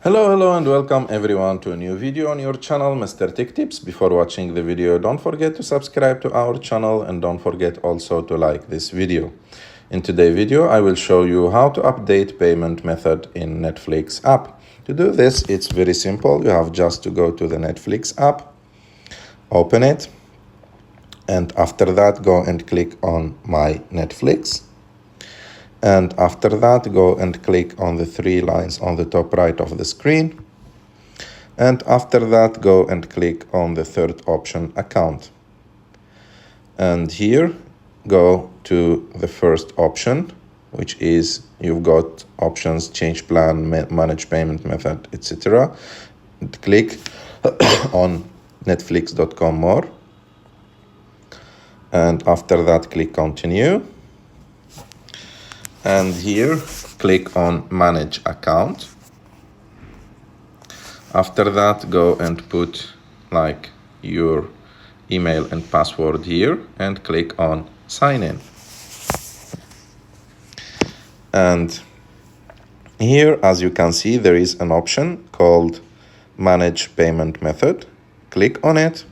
Hello and welcome everyone to a new video on your channel, Mr. Tech Tips. Before watching the video, don't forget to subscribe to our channel and don't forget also to like this video. In today's video, I will show you how to update payment method in Netflix app. To do this, it's very simple. You have just to go to the Netflix app, open it, and after that, go and click on My Netflix. And after that, go and click on the three lines on the top right of the screen. And after that, go and click on the third option, Account. And here, go to the first option, which is you've got options, change plan, manage payment method, etc. And click on netflix.com more. And after that, click continue. And here, click on Manage Account. After that, go and put like your email and password here and click on Sign In. And here, as you can see, there is an option called Manage Payment Method. Click on it.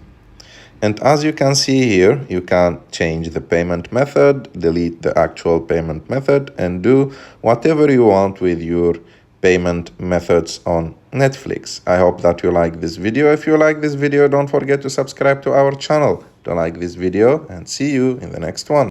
And as you can see here, you can change the payment method, delete the actual payment method, and do whatever you want with your payment methods on Netflix. I hope that you like this video. If you like this video, don't forget to subscribe to our channel to like this video, and see you in the next one.